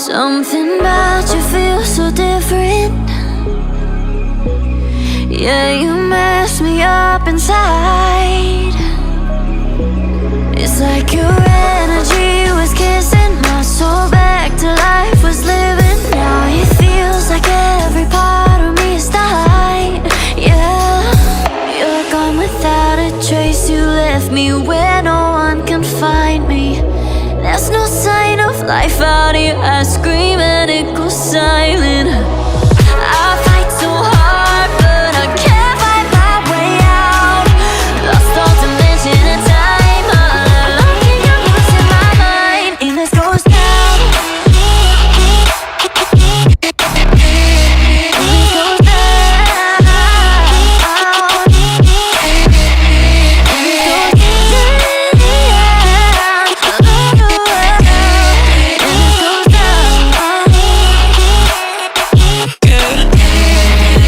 Something about you feels so different. Yeah, you mess me up inside. It's like your energy was kissing my soul back to life, was living. Now it feels like every part of me is dying. Yeah, you're gone without a trace. You left me where no one can find me. There's no sign of life out here. I scream and it goes silent. I fight so hard, but I can't find my way out. Lost all dimension and time. All alone, I'm losing my mind. And this goes down. And this goes down.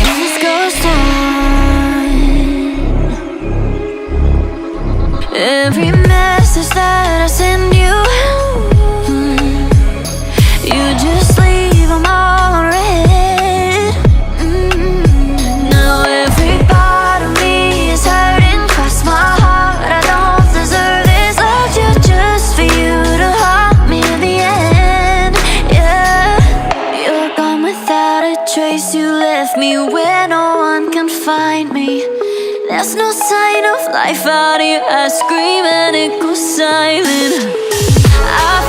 And this goes every message that I send you, you just leave them all on red. Now every part of me is hurting. Cross my heart, I don't deserve this. Loved you just for you to haunt me in the end. Yeah, you're gone without a trace. You left me where no one can find me. There's no sign of life out here. I scream and it goes silent. I